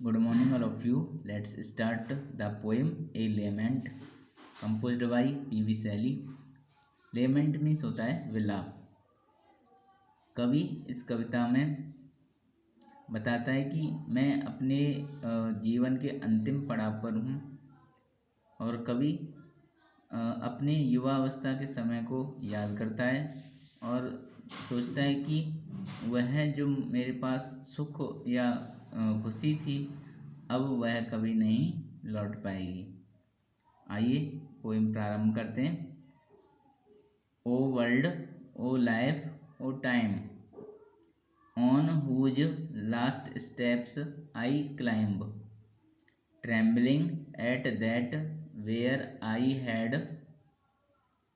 Good morning, all of you. Let's start the poem A Lament, composed by P.V. Shelley. Lament means होता है विलाप। कवि इस कविता में बताता है कि मैं अपने जीवन के अंतिम पड़ाव पर हूँ और कवि अपने युवावस्था के समय को याद करता है और सोचता है कि वह जो मेरे पास सुख या खुशी थी अब वह कभी नहीं लौट पाएगी। आइए पोएम प्रारंभ करते हैं। O world, O life, O time, on whose last steps I climb, trembling at that where I had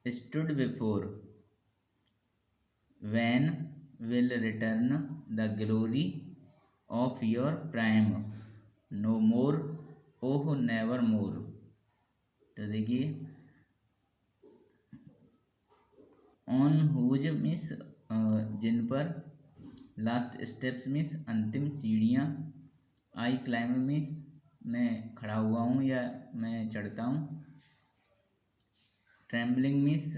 stood before, when will return the glory of your prime, no more, oh never more। तो देखिए on whose means जिन पर, last steps means अंतिम सीढ़ियाँ, आई climb means मैं खड़ा हुआ हूँ या मैं चढ़ता हूँ, ट्रेम्बलिंग मीन्स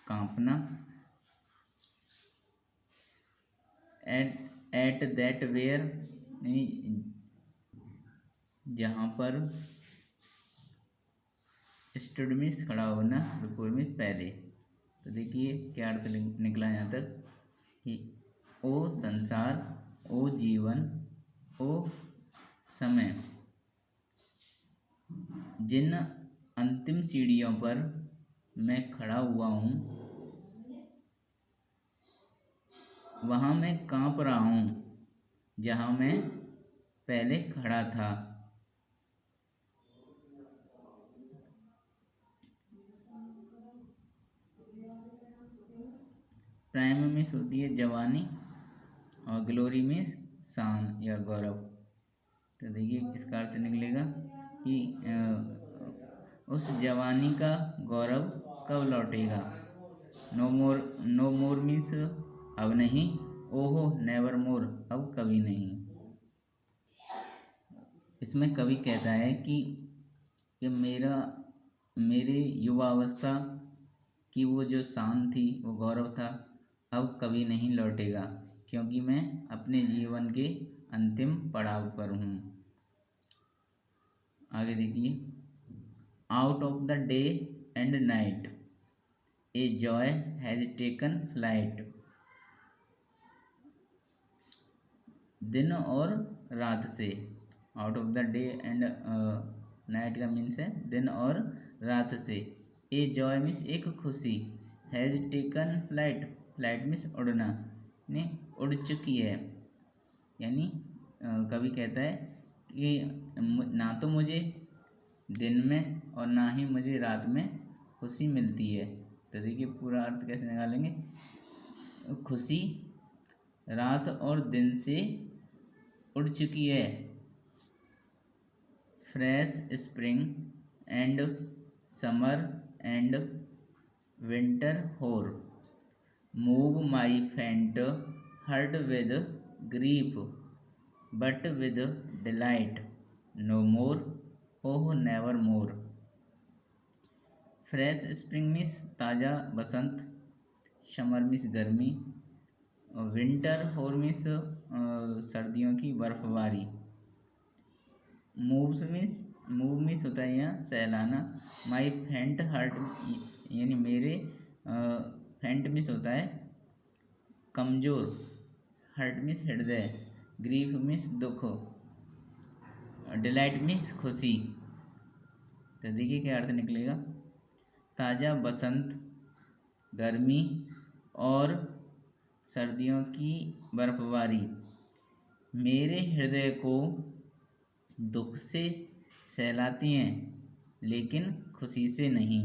कांपना, एट दैट वेयर जहाँ पर, स्टूड मीन्स खड़ा होना, बिफोर मीन्स पहले। तो देखिए क्या अर्थ निकला यहाँ तक कि ओ संसार, ओ जीवन, ओ समय, जिन अंतिम सीढ़ियों पर मैं खड़ा हुआ हूँ वहाँ मैं कांप रहा हूँ जहाँ मैं पहले खड़ा था। प्राइम मीन्स होती है जवानी और ग्लोरी मीन्स शान या गौरव। तो देखिए इसका अर्थ निकलेगा कि उस जवानी का गौरव कब लौटेगा। नो मोर मीन्स अब नहीं, ओहो नेवर मोर अब कभी नहीं। इसमें कवि कहता है कि मेरे युवावस्था की वो जो शान थी, वो गौरव था, अब कभी नहीं लौटेगा क्योंकि मैं अपने जीवन के अंतिम पड़ाव पर हूँ। आगे देखिए, out of the day and night a joy has taken flight, दिन और रात से, out of the day and night का मीन्स है दिन और रात से, ए जॉय मीन्स एक खुशी, has taken flight, flight means उड़ना, ने उड़ चुकी है। यानी कवि कहता है कि ना तो मुझे दिन में और ना ही मुझे रात में खुशी मिलती है। तो देखिए पूरा अर्थ कैसे निकालेंगे, खुशी रात और दिन से उड़ चुकी है। Fresh spring and summer and winter hoar, move my faint heart with grief but with delight, no more, oh never more. Fresh spring means ताज़ा बसंत, समर मीन्स गर्मी, विंटर होर मीन्स सर्दियों की बर्फबारी, मूव मीन्स होता है यहाँ सहलाना, माई फेंट हार्ट यानी मेरे, फेंट मीन्स होता है कमज़ोर, हार्ट मीन्स हृदय, ग्रीफ मीन्स दुख, डिलाइट मीन्स खुशी। तो देखिए क्या अर्थ निकलेगा, ताज़ा बसंत, गर्मी और सर्दियों की बर्फबारी मेरे हृदय को दुख से सहलाती हैं लेकिन खुशी से नहीं।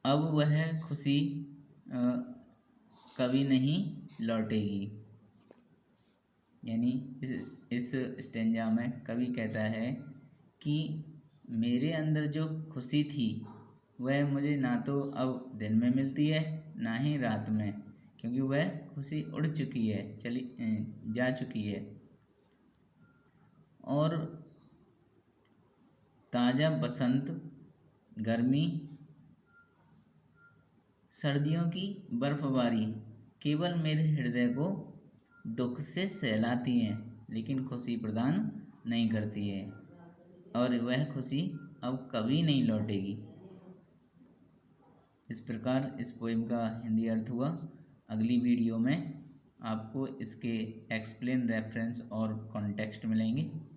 अब वह खुशी कभी नहीं लौटेगी। यानी इस स्टेंजा में कवि कहता है कि मेरे अंदर जो खुशी थी वह मुझे ना तो अब दिन में मिलती है ना ही रात में, क्योंकि वह खुशी उड़ चुकी है, जा चुकी है। और ताज़ा बसंत, गर्मी, सर्दियों की बर्फबारी केवल मेरे हृदय को दुख से सहलाती हैं, लेकिन खुशी प्रदान नहीं करती है, और वह खुशी अब कभी नहीं लौटेगी। इस प्रकार इस पोएम का हिंदी अर्थ हुआ। अगली वीडियो में आपको इसके एक्सप्लेन, रेफरेंस और कॉन्टेक्स्ट मिलेंगे।